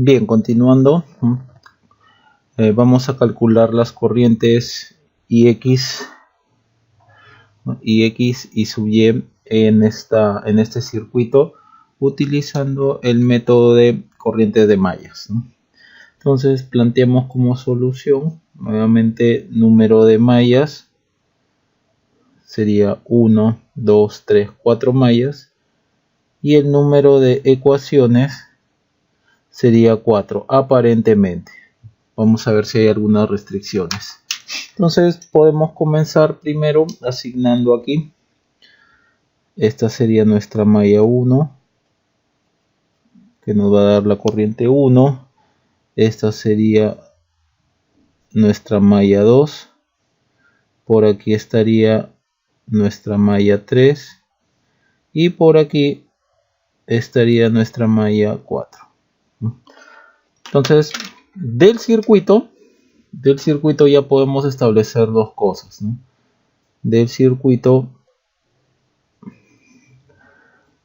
Bien, continuando, vamos a calcular las corrientes Ix y sub y en este circuito utilizando el método de corrientes de mallas, ¿no? Entonces planteamos como solución nuevamente número de mallas sería 1, 2, 3, 4 mallas y el número de ecuaciones sería 4 aparentemente. Vamos a ver si hay algunas restricciones. Entonces podemos comenzar primero asignando aquí. Esta sería nuestra malla 1, que nos va a dar la corriente 1. Esta sería nuestra malla 2. Por aquí estaría nuestra malla 3. Y por aquí estaría nuestra malla 4. Entonces, del circuito ya podemos establecer dos cosas, ¿no? Del circuito,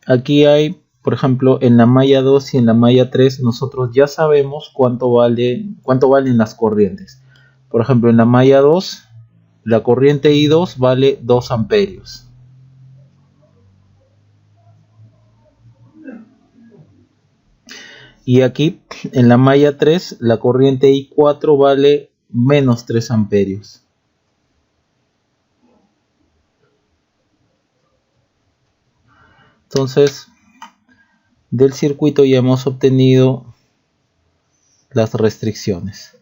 aquí hay, por ejemplo, en la malla 2 y en la malla 3, nosotros ya sabemos cuánto valen las corrientes. Por ejemplo, en la malla 2, la corriente I2 vale 2 amperios. Y aquí, en la malla 3, la corriente I4 vale menos 3 amperios. Entonces, del circuito ya hemos obtenido las restricciones.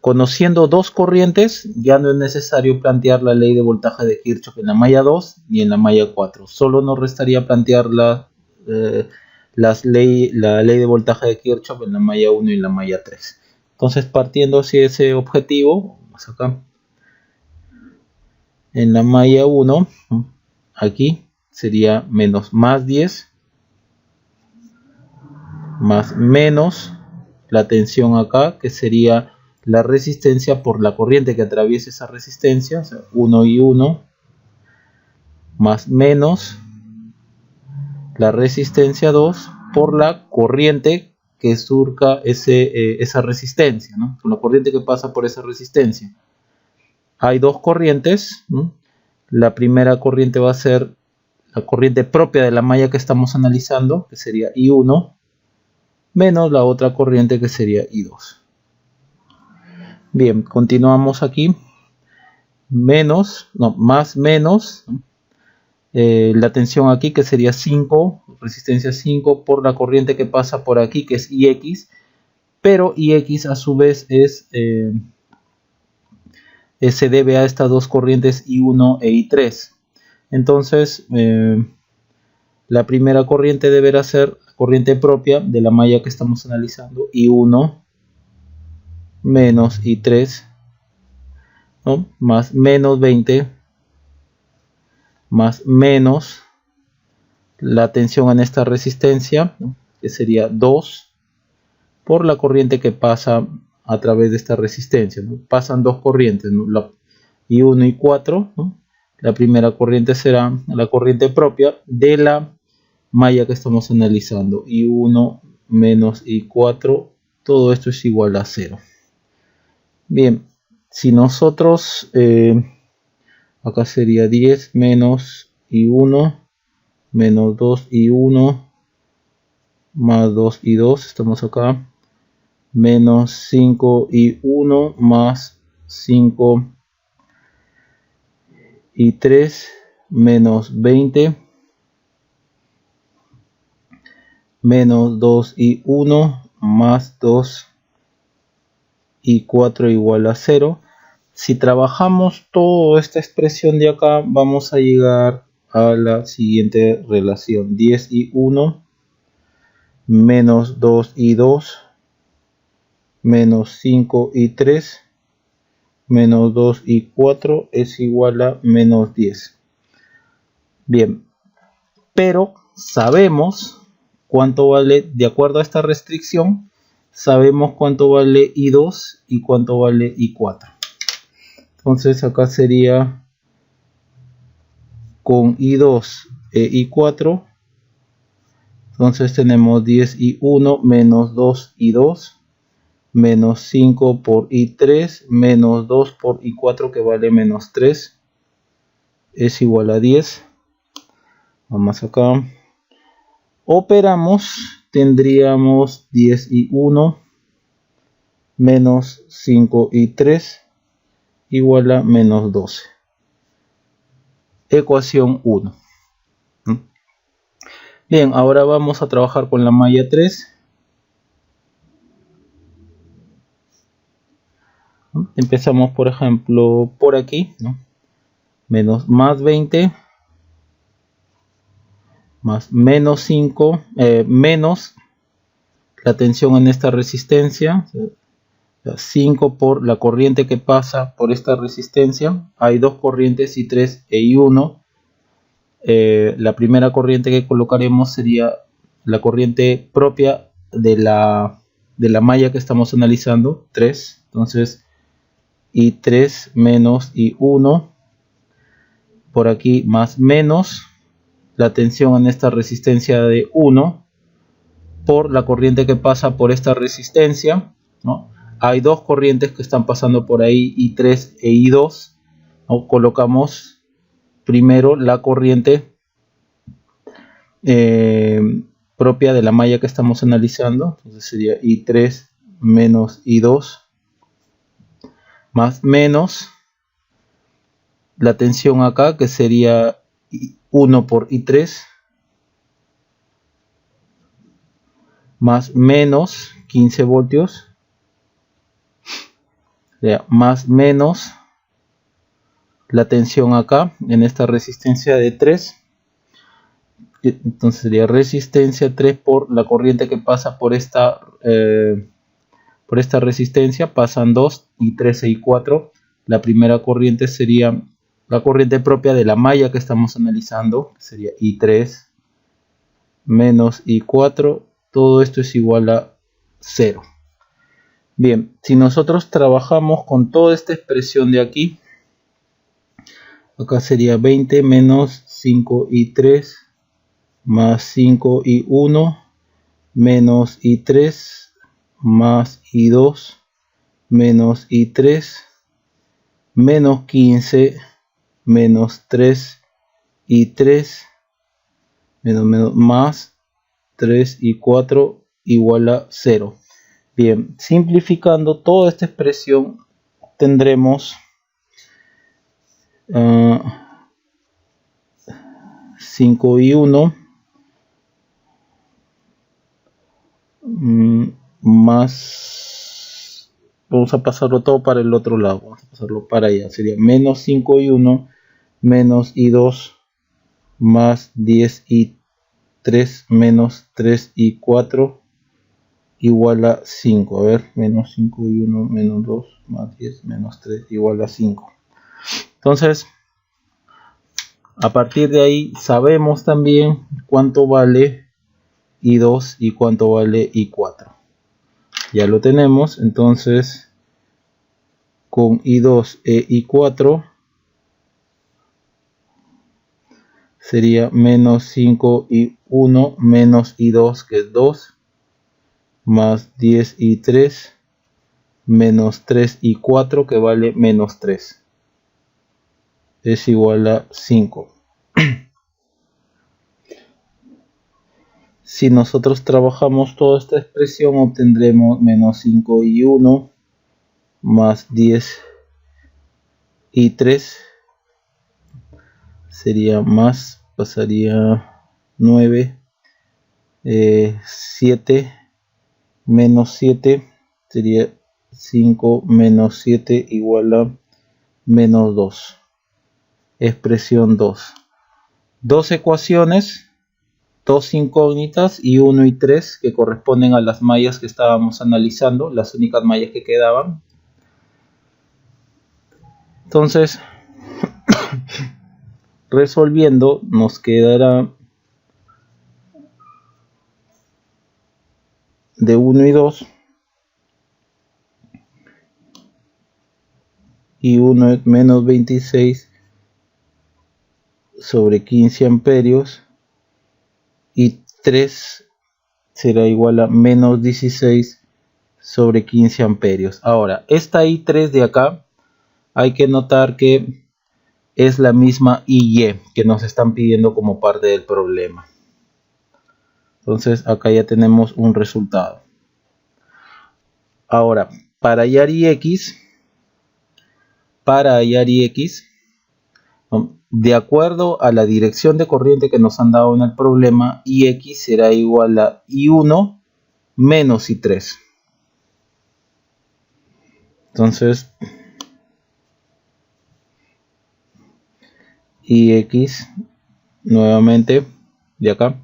Conociendo dos corrientes, ya no es necesario plantear la ley de voltaje de Kirchhoff en la malla 2 ni en la malla 4. Solo nos restaría plantear la ley de voltaje de Kirchhoff en la malla 1 y en la malla 3. Entonces, partiendo hacia ese objetivo, vamos acá. En la malla 1, aquí sería más 10 más menos la tensión acá, que sería la resistencia por la corriente que atraviesa esa resistencia, o sea, 1 y 1, más menos la resistencia 2 por la corriente que surca esa resistencia, ¿no? Con la corriente que pasa por esa resistencia. Hay dos corrientes, ¿no? La primera corriente va a ser la corriente propia de la malla que estamos analizando, que sería I1, menos la otra corriente que sería I2. Bien, continuamos aquí. Más menos la tensión aquí, que sería 5, resistencia 5 por la corriente que pasa por aquí, que es Ix, pero Ix a su vez se debe a estas dos corrientes I1 e I3. Entonces, la primera corriente deberá ser la corriente propia de la malla que estamos analizando, I1 menos I3, ¿no? Más menos 20 más menos la tensión en esta resistencia, ¿no? Que sería 2 por la corriente que pasa a través de esta resistencia, ¿no? Pasan dos corrientes, ¿no? La I1 y 4, ¿no? La primera corriente será la corriente propia de la malla que estamos analizando, I1 menos I4, todo esto es igual a 0. Bien, si nosotros acá sería 10 menos I1 menos 2 I1 más 2 I2, estamos acá, menos 5 I1 más 5 I3 menos 20 menos 2 I1 más 2 I4 igual a 0. Si trabajamos toda esta expresión de acá, vamos a llegar a la siguiente relación: 10 I1 menos 2 I2 menos 5 I3 menos 2 I4 es igual a menos 10. Bien, pero sabemos cuánto vale, de acuerdo a esta restricción, sabemos cuánto vale I2 y cuánto vale I4. Entonces acá sería con I2 e I4. Entonces tenemos 10 y 1 menos 2 y 2 menos 5 por i3 menos 2 por i4 que vale menos 3 es igual a 10. Vamos acá. Operamos, tendríamos 10 y 1 menos 5 y 3 igual a menos 12. Ecuación 1. Bien, ahora vamos a trabajar con la malla 3. Empezamos, por ejemplo, por aquí, ¿no? Más 20 más menos 5 menos la tensión en esta resistencia, 5 por la corriente que pasa por esta resistencia. Hay dos corrientes, I3 e I1. La primera corriente que colocaremos sería la corriente propia de la malla que estamos analizando, 3. Entonces I3 menos I1 por aquí más menos la tensión en esta resistencia de 1 por la corriente que pasa por esta resistencia, ¿no? Hay dos corrientes que están pasando por ahí, I3 e I2, ¿no? Colocamos primero la corriente propia de la malla que estamos analizando. Entonces sería I3 menos I2 más menos la tensión acá, que sería 1 por I3 más menos 15 voltios, más menos la tensión acá en esta resistencia de 3. Entonces sería resistencia 3 por la corriente que pasa por esta resistencia. Pasan 2, I3 e I4. La primera corriente sería la corriente propia de la malla que estamos analizando, que sería I3 menos I4. Todo esto es igual a 0. Bien, si nosotros trabajamos con toda esta expresión de aquí, acá sería 20 menos 5i3 más 5i1 menos i3 más i2 menos i3 menos 15 menos 3i3 menos más 3i4 igual a 0. Bien, simplificando toda esta expresión tendremos 5i1 más, vamos a pasarlo todo para el otro lado, vamos a pasarlo para allá, sería menos 5i1 menos i2 más 10i3 menos 3i4 igual a 5. A ver, menos 5i1 menos 2 más 10 menos 3 igual a 5. Entonces, a partir de ahí sabemos también cuánto vale I2 y cuánto vale I4. Ya lo tenemos. Entonces, con I2 e I4 sería menos 5i1 menos I2, que es 2, más 10i3 menos 3i4, que vale menos 3. Es igual a 5. Si nosotros trabajamos toda esta expresión, obtendremos menos 5i1 más 10i3 sería más, pasaría 9, 7 menos 7 sería 5 menos 7 igual a menos 2. Expresión 2. Dos ecuaciones, dos incógnitas y 1 y 3 que corresponden a las mallas que estábamos analizando, las únicas mallas que quedaban. Entonces, resolviendo, nos quedará de 1 y 2, y 1 es menos 26 sobre 15 amperios, y 3 será igual a menos 16 sobre 15 amperios. Ahora, esta I3 de acá, hay que notar que es la misma IY que nos están pidiendo como parte del problema. Entonces, acá ya tenemos un resultado. Ahora, para hallar IX, de acuerdo a la dirección de corriente que nos han dado en el problema, IX será igual a I1 menos I3. Entonces, IX, nuevamente, de acá,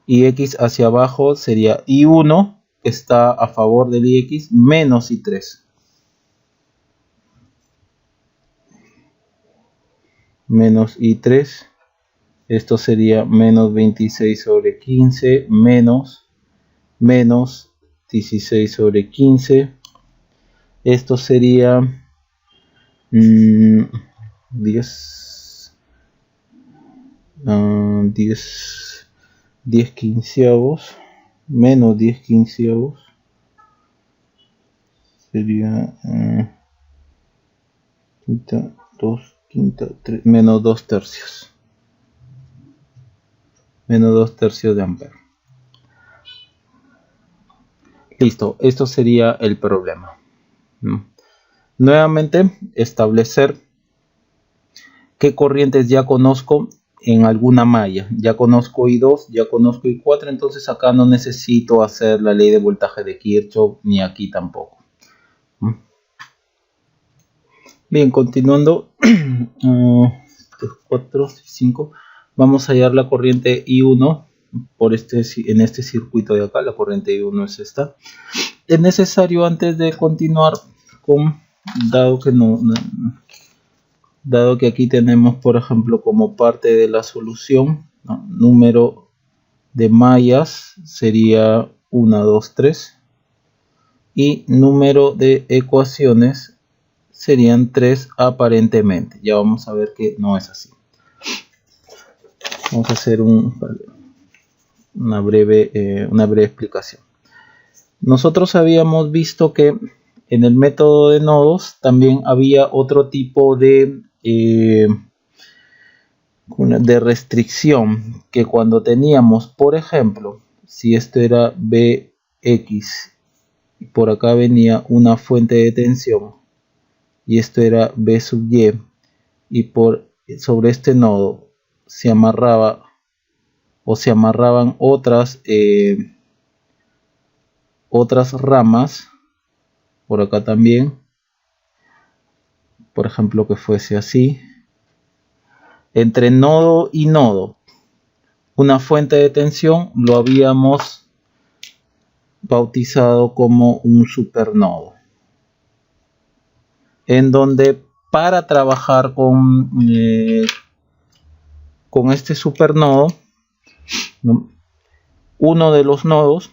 IX hacia abajo sería I1, que está a favor del IX, menos I3. Menos I3, esto sería menos 26 sobre 15 menos 16 sobre 15, esto sería 10 quinceavos, menos 10 quinceavos, sería quinta, 2 quinta, 3, menos 2 tercios. Menos 2 tercios de ampere. Listo, esto sería el problema. Nuevamente, establecer qué corrientes ya conozco en alguna malla. Ya conozco I2, ya conozco I4, entonces acá no necesito hacer la ley de voltaje de Kirchhoff, ni aquí tampoco. Bien, continuando, 4, 5, vamos a hallar la corriente I1 en este circuito de acá. La corriente I1 es esta. Es necesario, antes de continuar con, dado que aquí tenemos, por ejemplo, como parte de la solución, ¿no? Número de mallas sería 1, 2, 3, y número de ecuaciones serían 3 aparentemente. Ya vamos a ver que no es así. Vamos a hacer una breve explicación. Nosotros habíamos visto que en el método de nodos también había otro tipo de restricción, que cuando teníamos, por ejemplo, si esto era Bx y por acá venía una fuente de tensión y esto era B sub y, y sobre este nodo se amarraba o se amarraban otras ramas por acá también, por ejemplo, que fuese así, entre nodo y nodo, una fuente de tensión lo habíamos bautizado como un supernodo, en donde para trabajar con este supernodo, ¿no? Uno de los nodos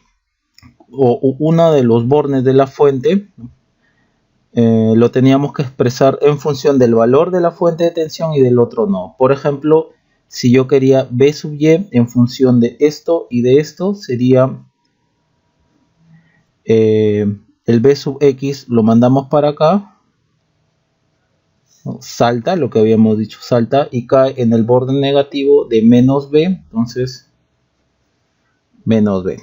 o uno de los bornes de la fuente lo teníamos que expresar en función del valor de la fuente de tensión y del otro nodo. Por ejemplo, si yo quería B sub y en función de esto y de esto, sería el B sub X lo mandamos para acá, ¿no? Salta, lo que habíamos dicho, salta y cae en el borde negativo de menos B, entonces menos B.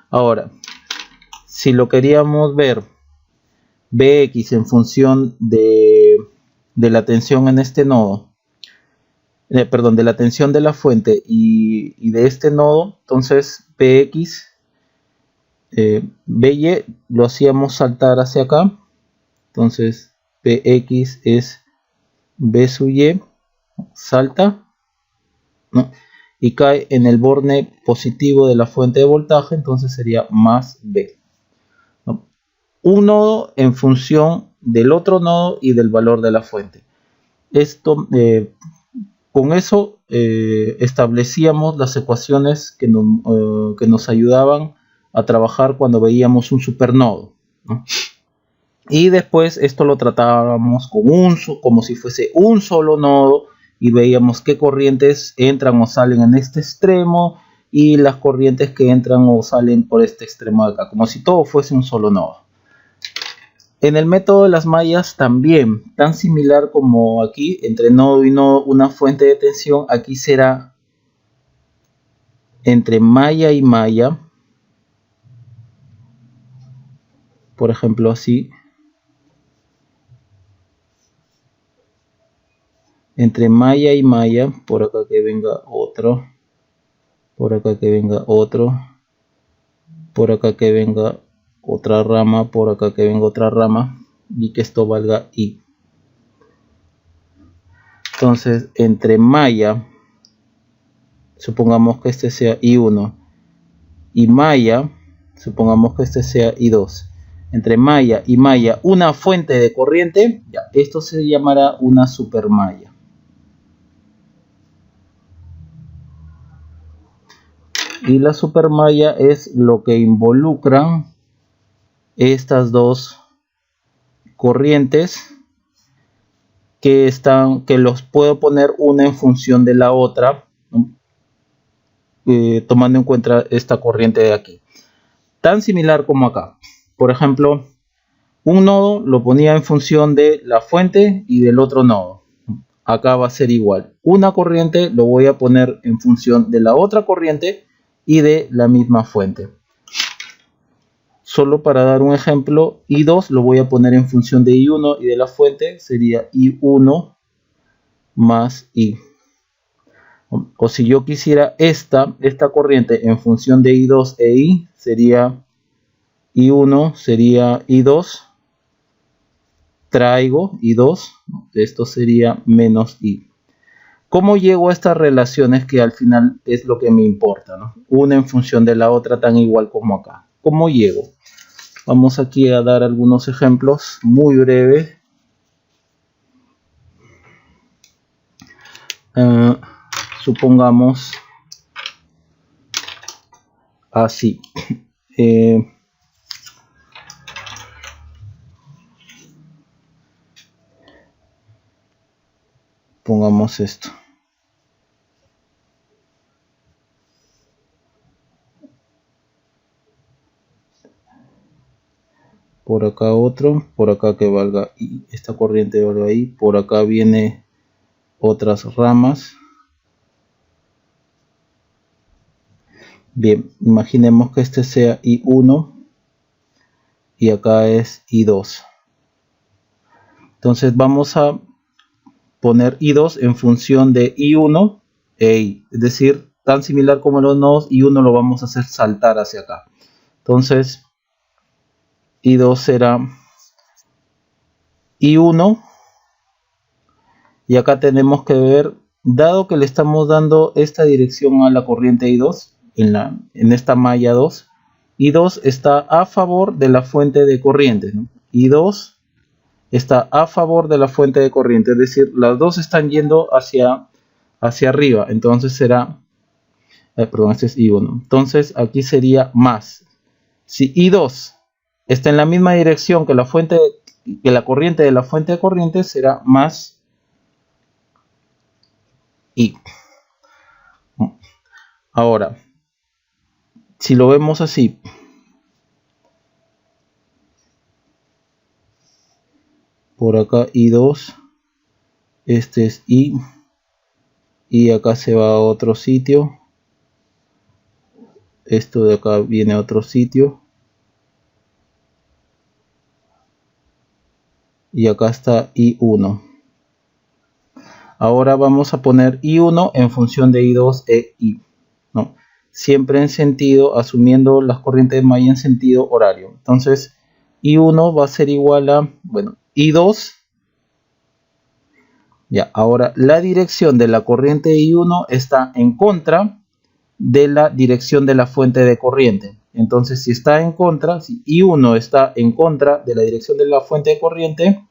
Ahora, si lo queríamos ver Bx en función de la tensión en este nodo, perdón, de la tensión de la fuente y de este nodo, entonces Bx, By lo hacíamos saltar hacia acá, entonces Bx es B sub y, salta, ¿no? Y cae en el borde positivo de la fuente de voltaje, entonces sería más B. ¿No? Un nodo en función del otro nodo y del valor de la fuente. Esto, con eso establecíamos las ecuaciones que nos ayudaban a trabajar cuando veíamos un supernodo, ¿no? Y después esto lo tratábamos como si fuese un solo nodo y veíamos qué corrientes entran o salen en este extremo y las corrientes que entran o salen por este extremo de acá, como si todo fuese un solo nodo. En el método de las mallas también, tan similar como aquí, entre nodo y nodo una fuente de tensión, aquí será entre malla y malla, por ejemplo así, entre malla y malla, por acá que venga otro, por acá que venga otro, por acá que venga otra rama, por acá que venga otra rama, y que esto valga I. Entonces entre malla, supongamos que este sea I1, y malla, supongamos que este sea I2, entre malla y malla una fuente de corriente, ya, esto se llamará una supermalla. Y la supermalla es lo que involucran estas dos corrientes que los puedo poner una en función de la otra, ¿no? Tomando en cuenta esta corriente de aquí, tan similar como acá. Por ejemplo, un nodo lo ponía en función de la fuente y del otro nodo. Acá va a ser igual, una corriente lo voy a poner en función de la otra corriente y de la misma fuente. Solo para dar un ejemplo, I2 lo voy a poner en función de I1 y de la fuente sería I1 más I. O si yo quisiera esta corriente en función de I2 e I, sería I1, sería I2, traigo I2, esto sería menos I. ¿Cómo llego a estas relaciones que al final es lo que me importa, ¿no? Una en función de la otra tan igual como acá. ¿Cómo llego? Vamos aquí a dar algunos ejemplos muy breves. Supongamos así. Pongamos esto. Por acá otro, por acá que valga I, esta corriente valga I, por acá viene otras ramas. Bien, imaginemos que este sea I1 y acá es I2. Entonces vamos a poner I2 en función de I1 e I, es decir, tan similar como los nodos, I1 lo vamos a hacer saltar hacia acá. Entonces I2 será I1 y acá tenemos que ver, dado que le estamos dando esta dirección a la corriente I2 en esta malla 2, I2 está a favor de la fuente de corriente, ¿no? I2 está a favor de la fuente de corriente, es decir, las dos están yendo hacia arriba, entonces será, perdón, este es I1, entonces aquí sería más. Si I2 está en la misma dirección que la corriente de la fuente de corriente, será más I. Ahora, si lo vemos así, por acá I2, este es I, y acá se va a otro sitio, esto de acá viene a otro sitio, y acá está I1. Ahora vamos a poner I1 en función de I2 e I, ¿no? Siempre en sentido, asumiendo las corrientes de malla en sentido horario. Entonces I1 va a ser igual a, bueno, I2. Ya, ahora la dirección de la corriente de I1 está en contra de la dirección de la fuente de corriente. Entonces si está en contra, si I1 está en contra de la dirección de la fuente de corriente,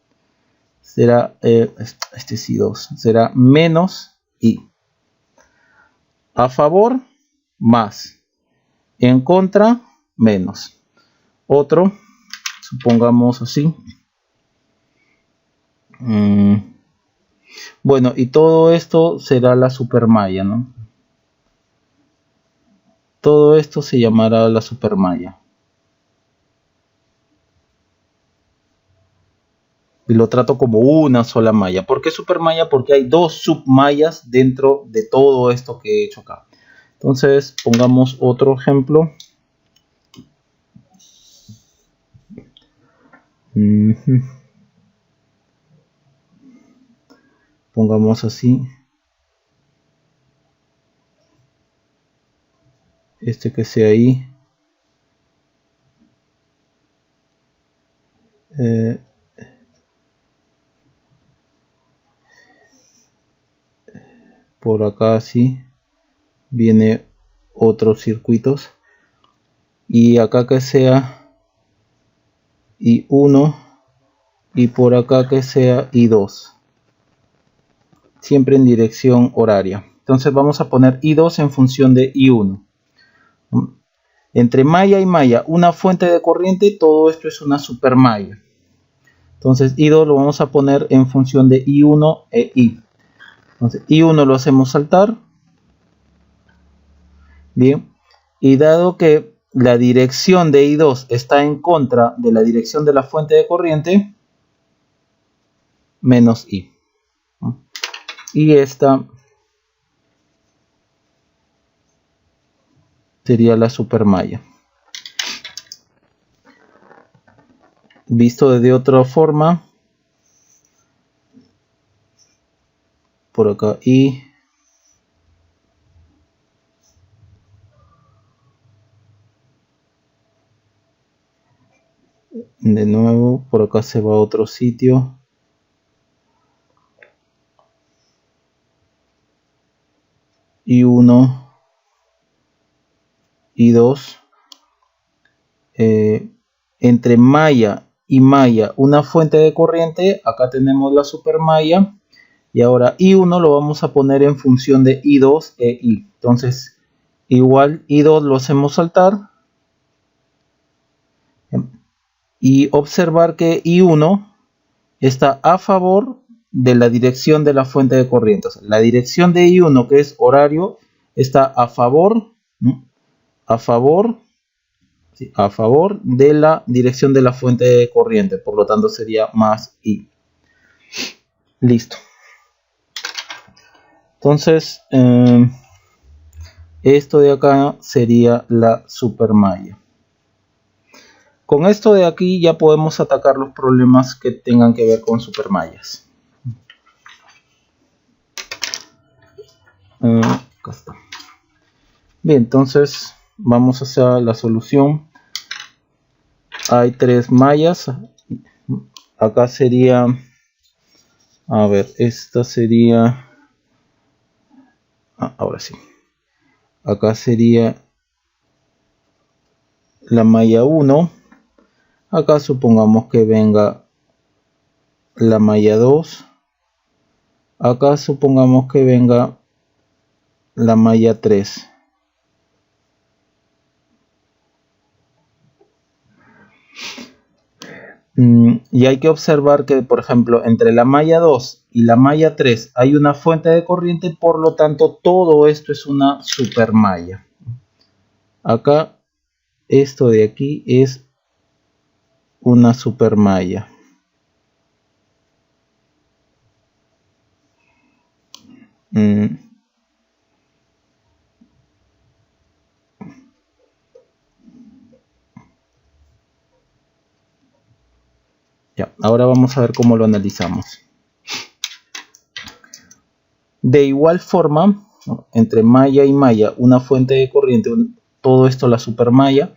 será, este es I2, será menos I. A favor, más. En contra, menos. Otro, supongamos así. Bueno, y todo esto será la supermalla, ¿no? todo esto se llamará la supermalla. Y lo trato como una sola malla. ¿Por qué supermalla? Porque hay dos submallas dentro de todo esto que he hecho acá. Entonces pongamos otro ejemplo. Pongamos así. Este que sea ahí. Por acá así. Viene otros circuitos. Y acá que sea I1. Y por acá que sea I2. Siempre en dirección horaria. Entonces vamos a poner I2 en función de I1. Entre malla y malla, una fuente de corriente, todo esto es una supermalla. Entonces I2 lo vamos a poner en función de I1 e I. Entonces I1 lo hacemos saltar. Bien. Y dado que la dirección de I2 está en contra de la dirección de la fuente de corriente, menos I. Y esta sería la supermalla. Visto de otra forma, por acá I, de nuevo por acá se va a otro sitio, I1, I2, entre malla y malla una fuente de corriente, acá tenemos la supermalla. Y ahora I1 lo vamos a poner en función de I2 e I. Entonces, igual I2 lo hacemos saltar. Y observar que I1 está a favor de la dirección de la fuente de corriente. O sea, la dirección de I1, que es horario, está a favor, ¿no? a favor de la dirección de la fuente de corriente. Por lo tanto, sería más I. Listo. Entonces, esto de acá sería la supermalla. Con esto de aquí ya podemos atacar los problemas que tengan que ver con supermallas. Acá está. Bien, entonces vamos hacia la solución. Hay tres mallas. Acá sería, a ver, esta sería, ahora sí. Acá sería la malla 1. Acá supongamos que venga la malla 2. Acá supongamos que venga la malla 3. Y hay que observar que, por ejemplo, entre la malla 2 y la malla 3 hay una fuente de corriente, por lo tanto todo esto es una supermalla. Acá esto de aquí es una supermalla. Ya, ahora vamos a ver cómo lo analizamos. De igual forma, ¿no? Entre malla y malla, una fuente de corriente, todo esto la supermalla.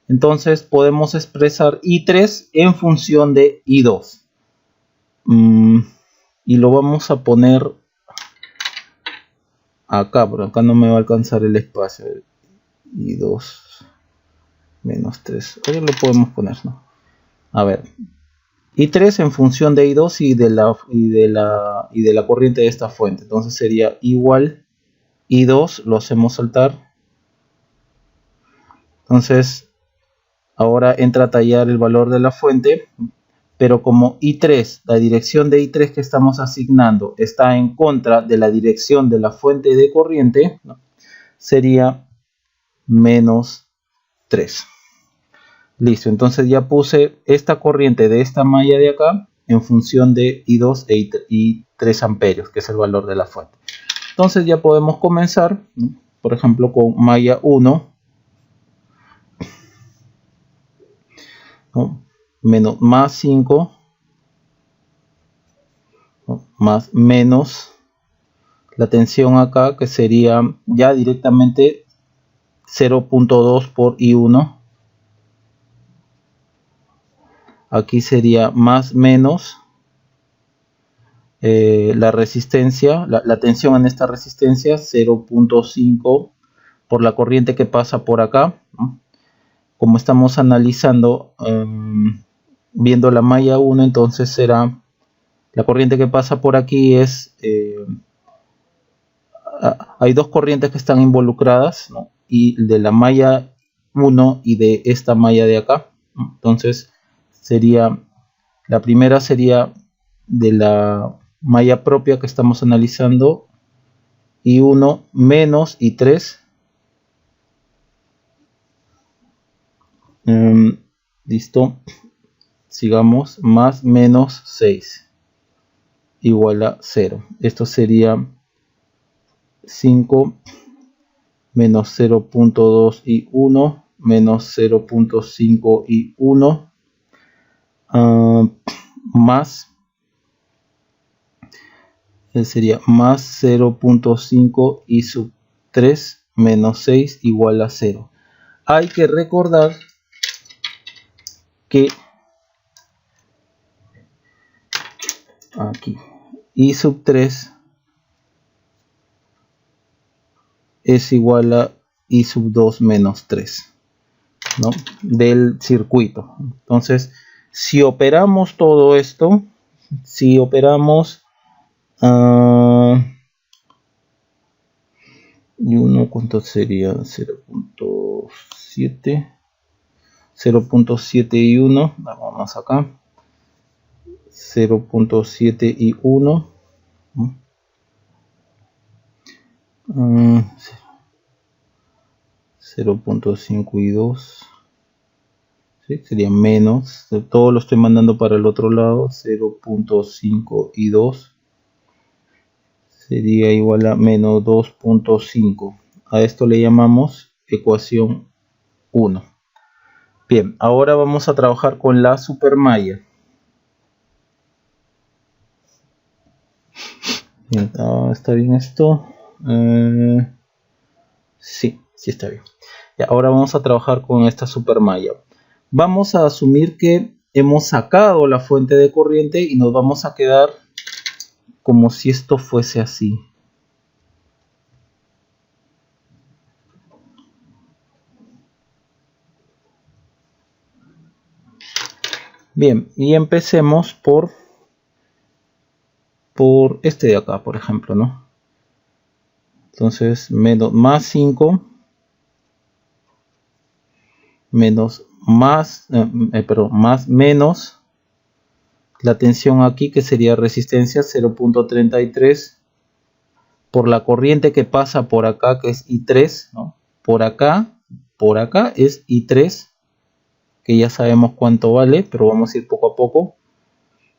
Entonces podemos expresar I3 en función de I2. Y lo vamos a poner acá, pero acá no me va a alcanzar el espacio. I2 menos 3. Ahora lo podemos poner, ¿no? A ver. I3 en función de I2 y de la corriente de esta fuente. Entonces sería igual I2, lo hacemos saltar. Entonces ahora entra a tallar el valor de la fuente, pero como I3, la dirección de I3 que estamos asignando está en contra de la dirección de la fuente de corriente, ¿no? Sería menos 3. Listo, entonces ya puse esta corriente de esta malla de acá en función de I2 y 3 amperios, que es el valor de la fuente. Entonces ya podemos comenzar, ¿no? Por ejemplo, con malla 1, ¿no? Menos más 5, ¿no? Más menos la tensión acá, que sería ya directamente 0.2 por I1. Aquí sería más menos la resistencia, la tensión en esta resistencia 0.5 por la corriente que pasa por acá, ¿no? Como estamos analizando, viendo la malla 1, entonces será la corriente que pasa por aquí es hay dos corrientes que están involucradas, ¿no? Y de la malla 1 y de esta malla de acá, ¿no? Entonces sería, la primera sería de la malla propia que estamos analizando, I1 menos I3, listo, sigamos, más menos 6 igual a 0. Esto sería 5 menos 0.2 y 1 menos 0.5 y 1 más sería más 0.5 y sub 3 menos 6 igual a 0. Hay que recordar que aquí y sub 3 es igual a I sub 2 menos 3, ¿no? Del circuito. Entonces, si operamos todo esto, si operamos y uno, ¿cuánto sería? 0.7 y 1, vamos acá, 0.7 y 1, 0.5 y 2, ¿sí? Sería menos, todo lo estoy mandando para el otro lado, 0.5 y 2 sería igual a menos 2.5. A esto le llamamos ecuación 1. Bien, ahora vamos a trabajar con la supermalla. Bien, ¿está bien esto? Sí está bien. Y ahora vamos a trabajar con esta supermalla. Vamos a asumir que hemos sacado la fuente de corriente y nos vamos a quedar como si esto fuese así. Bien, y empecemos por este de acá, por ejemplo, ¿no? Entonces, más 5 menos más menos la tensión aquí, que sería resistencia 0.33 por la corriente que pasa por acá, que es I3, ¿no? Por acá es I3, que ya sabemos cuánto vale, pero vamos a ir poco a poco,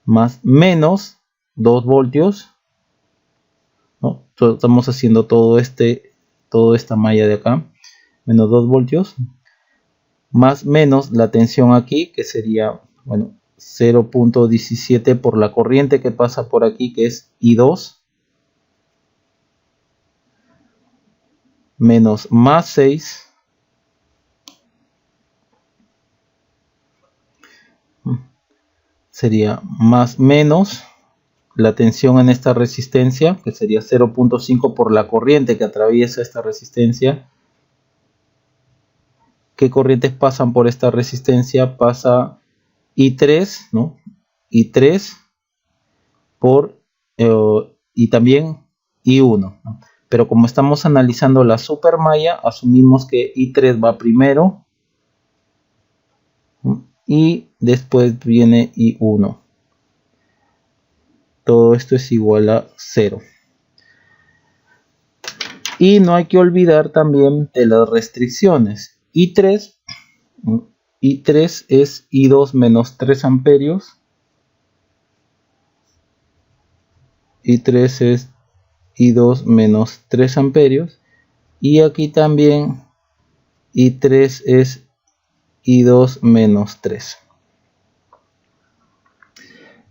más menos 2 voltios, ¿no? Estamos haciendo toda esta malla de acá, menos 2 voltios, más menos la tensión aquí, que sería, bueno, 0.17 por la corriente que pasa por aquí, que es I2, menos más 6 sería más menos la tensión en esta resistencia, que sería 0.5 por la corriente que atraviesa esta resistencia. ¿Qué corrientes pasan por esta resistencia? Pasa I3, ¿no? I3 por y también I1, ¿no? Pero como estamos analizando la supermalla, asumimos que I3 va primero, ¿no? Y después viene I1. Todo esto es igual a 0. Y no hay que olvidar también de las restricciones. I3 es I2 menos 3 amperios. I3 es I2 menos 3 amperios. Y aquí también I3 es I2 menos 3.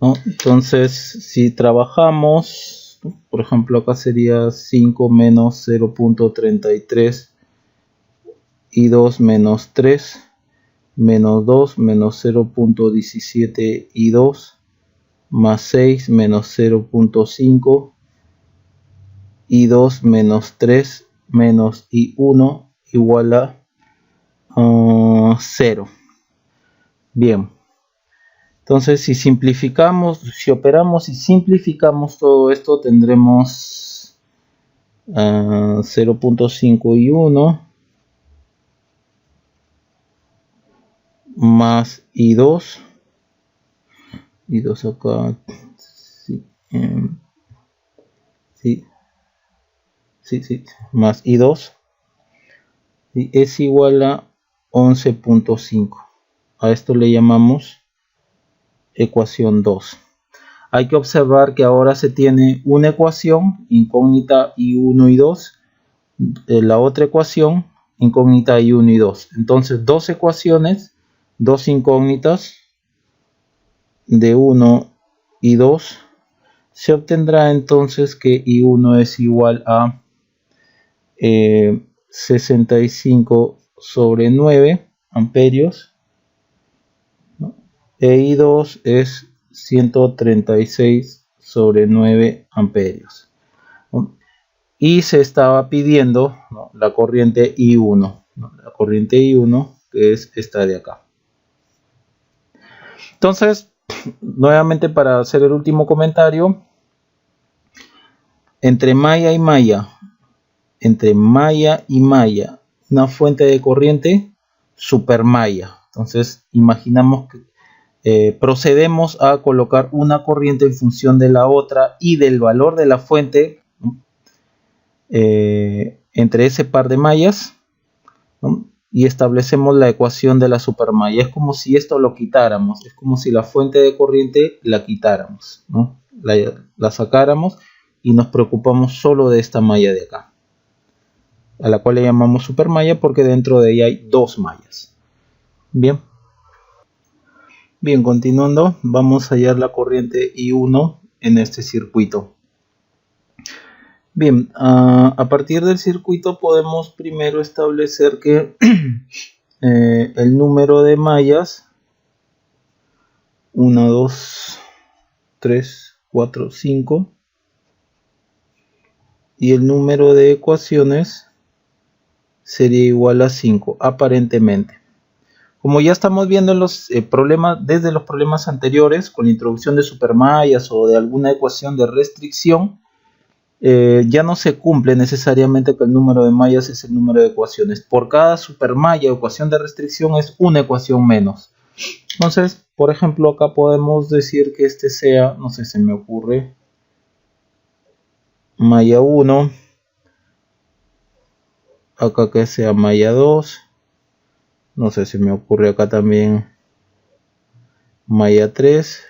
¿No? Entonces, si trabajamos, por ejemplo, acá sería 5 menos 0.33 I2 menos 3 menos 2 menos 0.17 I2 más 6 menos 0.5 I2 menos 3 menos I1 igual a 0. Bien, entonces si simplificamos, si operamos y simplificamos todo esto, tendremos 0.5 I1 más I2 acá, sí, más I2 es igual a 11.5. A esto le llamamos ecuación 2. Hay que observar que ahora se tiene una ecuación incógnita I1 y 2, la otra ecuación incógnita I1 y 2. Entonces dos ecuaciones, dos incógnitas de 1 y 2. Se obtendrá entonces que I1 es igual a 65 sobre 9 amperios, ¿no? E I2 es 136 sobre 9 amperios, ¿no? Y se estaba pidiendo, ¿no?, la corriente I1, ¿no?, la corriente I1, que es esta de acá. Entonces, nuevamente para hacer el último comentario, entre malla y malla, una fuente de corriente supermalla. Entonces imaginamos que procedemos a colocar una corriente en función de la otra y del valor de la fuente, ¿no?, entre ese par de mallas, ¿no?, y establecemos la ecuación de la supermalla. Es como si esto lo quitáramos, es como si la fuente de corriente la quitáramos, ¿no?, la sacáramos y nos preocupamos solo de esta malla de acá, a la cual le llamamos supermalla porque dentro de ella hay dos mallas. Bien, continuando, vamos a hallar la corriente I1 en este circuito. Bien, a partir del circuito podemos primero establecer que el número de mallas, 1, 2, 3, 4, 5, y el número de ecuaciones sería igual a 5, aparentemente. Como ya estamos viendo en los problemas, desde los problemas anteriores, con la introducción de supermallas o de alguna ecuación de restricción, ya no se cumple necesariamente que el número de mallas es el número de ecuaciones. Por cada supermalla o ecuación de restricción es una ecuación menos. Entonces, por ejemplo, acá podemos decir que este sea, no sé, se me ocurre, malla 1, acá que sea malla 2, no sé, se me ocurre acá también malla 3,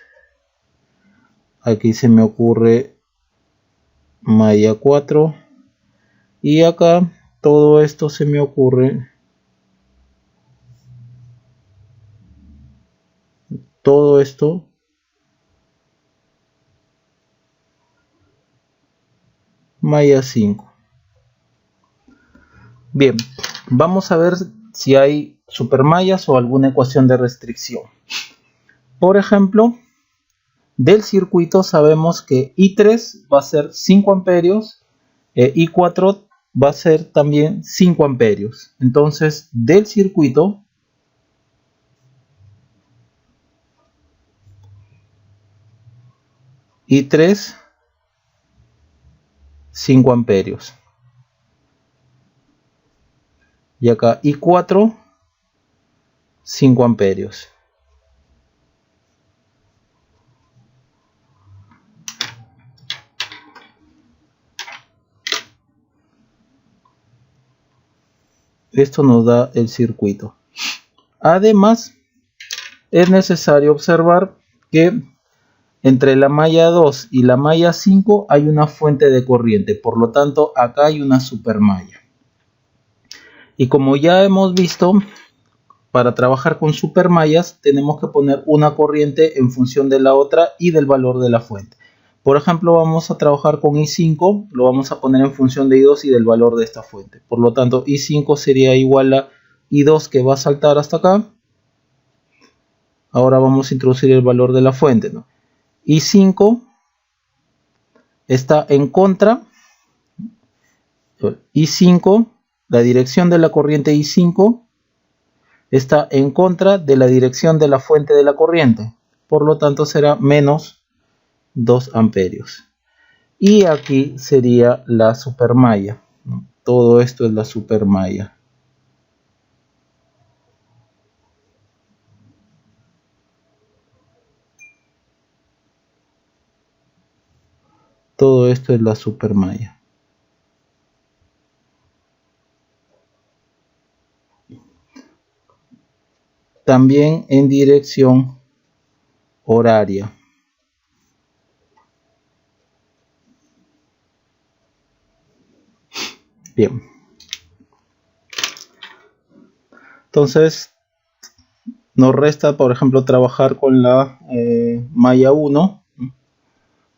aquí se me ocurre malla 4, y acá todo esto se me ocurre, todo esto malla 5. Bien, vamos a ver si hay supermallas o alguna ecuación de restricción. Por ejemplo, del circuito sabemos que I3 va a ser 5 amperios, I4 va a ser también 5 amperios. Entonces, del circuito I3, 5 amperios. Y acá I4, 5 amperios. Esto nos da el circuito. Además, es necesario observar que entre la malla 2 y la malla 5 hay una fuente de corriente, por lo tanto acá hay una supermalla. Y como ya hemos visto, para trabajar con supermallas tenemos que poner una corriente en función de la otra y del valor de la fuente. Por ejemplo, vamos a trabajar con I5, lo vamos a poner en función de I2 y del valor de esta fuente. Por lo tanto, I5 sería igual a I2 que va a saltar hasta acá. Ahora vamos a introducir el valor de la fuente, ¿no? I5 está en contra. I5, la dirección de la corriente I5 está en contra de la dirección de la fuente de la corriente. Por lo tanto, será menos 2 amperios. Y aquí sería la supermalla, ¿no? Todo esto es la supermalla. Todo esto es la supermalla. También en dirección horaria. Bien. Entonces, nos resta, por ejemplo, trabajar con la malla 1.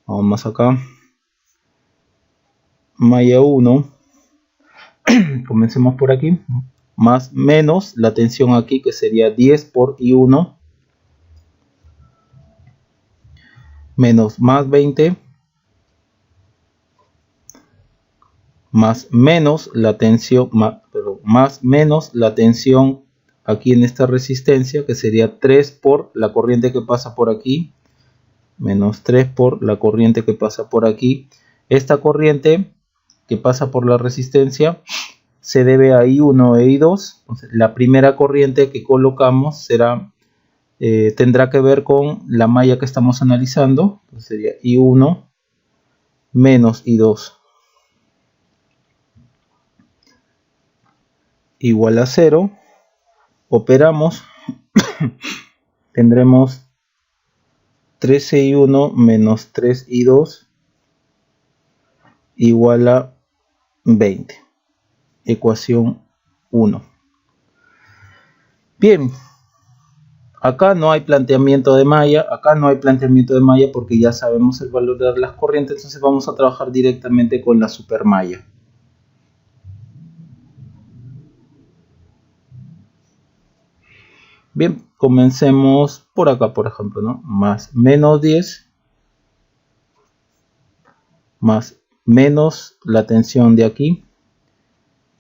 Vamos más acá. Malla 1. Comencemos por aquí. Más menos la tensión aquí, que sería 10 por I1. Menos más 20. Más menos la tensión, más menos la tensión aquí en esta resistencia, que sería 3 por la corriente que pasa por aquí, menos 3 por la corriente que pasa por aquí. Esta corriente que pasa por la resistencia se debe a I1 e I2. Entonces, la primera corriente que colocamos será, tendrá que ver con la malla que estamos analizando. Entonces sería I1 menos I2 igual a 0. Operamos. Tendremos 13I1 menos 3I2 igual a 20. Ecuación 1. Bien, acá no hay planteamiento de malla, porque ya sabemos el valor de las corrientes. Entonces vamos a trabajar directamente con la supermalla. Bien, comencemos por acá, por ejemplo, ¿no? Más menos 10 más menos la tensión de aquí,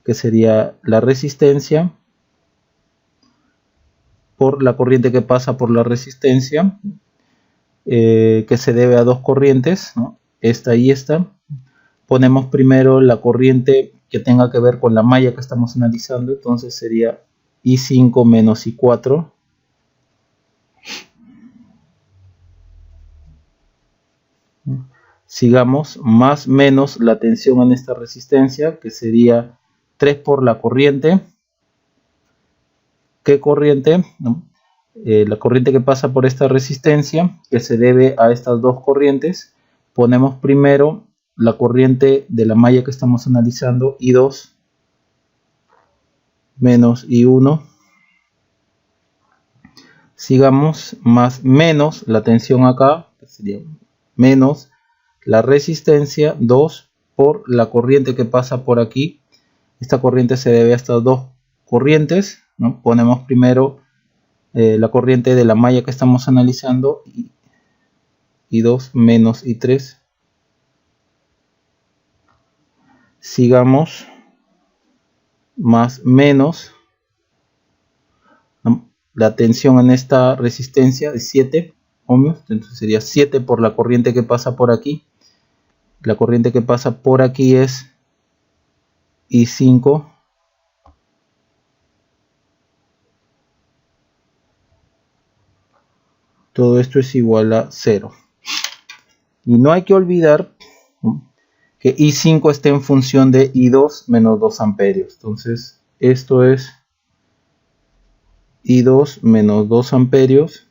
que sería la resistencia, por la corriente que pasa por la resistencia, que se debe a dos corrientes, ¿no? Esta y esta. Ponemos primero la corriente que tenga que ver con la malla que estamos analizando. Entonces sería I5 menos I4. Sigamos, más menos la tensión en esta resistencia, que sería 3 por la corriente. ¿Qué corriente? La corriente que pasa por esta resistencia, que se debe a estas dos corrientes. Ponemos primero la corriente de la malla que estamos analizando, I2 menos I1. Sigamos, más menos la tensión acá, que sería menos la resistencia 2 por la corriente que pasa por aquí. Esta corriente se debe a estas dos corrientes, ¿no? Ponemos primero la corriente de la malla que estamos analizando, I2 menos I3. Sigamos, más menos la tensión en esta resistencia de 7 ohmios. Entonces sería 7 por la corriente que pasa por aquí. La corriente que pasa por aquí es I5 todo esto es igual a 0. Y no hay que olvidar que I5 está en función de I2 menos 2 amperios. Entonces esto es I2 menos 2 amperios.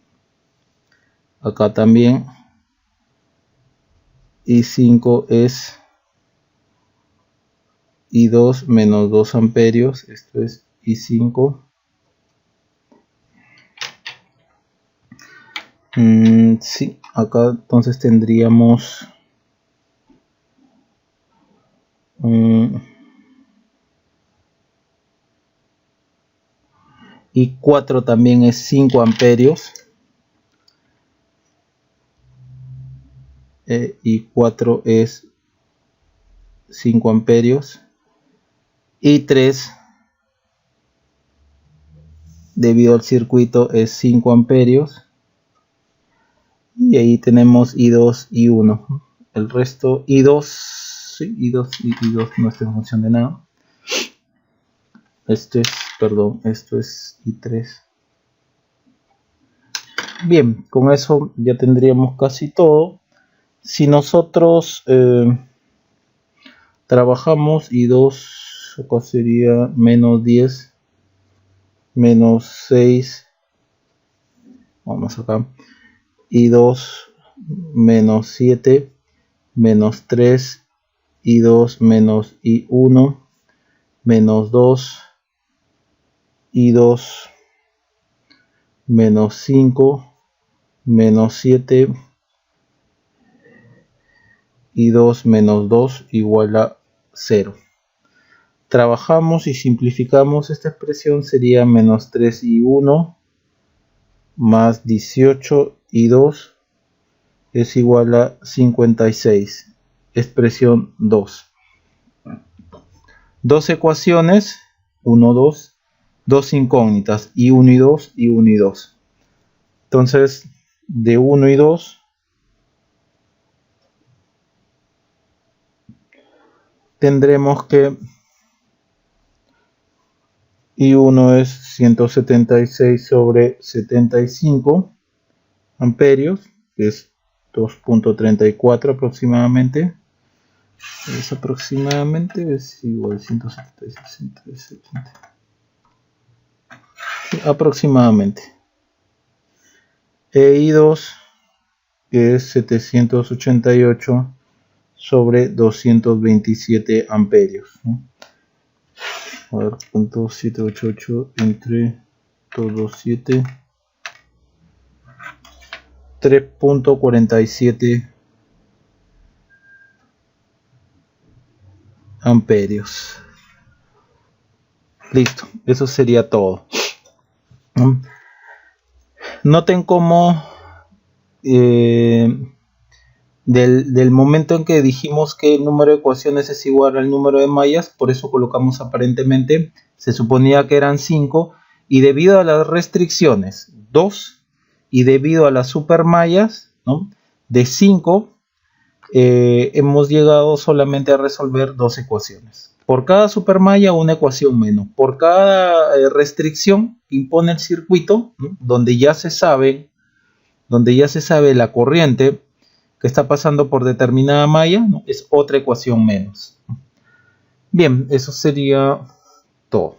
Acá también I5 es I2 menos 2 amperios. Esto es I5. Sí, acá entonces tendríamos I4 también es 5 amperios. I4 es 5 amperios. I3 debido al circuito es 5 amperios. Y ahí tenemos I2 y I1. El resto I2, sí, I2 no está en función de nada. Esto es I3. Bien, con eso ya tendríamos casi todo. Si nosotros trabajamos I2, acá sería menos 10, menos 6. Vamos acá. I2 menos 7, menos 3, I2 menos I1, menos 2, I2 menos 5, menos 7, I2 menos 2 igual a 0. Trabajamos y simplificamos esta expresión, sería menos 3I1 más 18I2 es igual a 56. Expresión 2. Dos ecuaciones, 1, 2, dos incógnitas, I1 y 2, I1 y 2. Entonces, de 1 y 2, tendremos que I1 es 176 sobre 75 amperios, que es 2.34 aproximadamente. Es igual a 176 sí, aproximadamente. I2 que es 788 sobre 227 amperios, ¿no? A ver, punto 788 entre 227, 3.47 amperios. Listo, eso sería todo. Noten cómo del momento en que dijimos que el número de ecuaciones es igual al número de mallas, por eso colocamos aparentemente, se suponía que eran 5, y debido a las restricciones 2, y debido a las supermallas, ¿no?, de 5, hemos llegado solamente a resolver 2 ecuaciones. Por cada supermalla una ecuación menos. Por cada restricción impone el circuito, ¿no?, donde ya se sabe la corriente que está pasando por determinada malla, ¿no?, es otra ecuación menos. Bien, eso sería todo.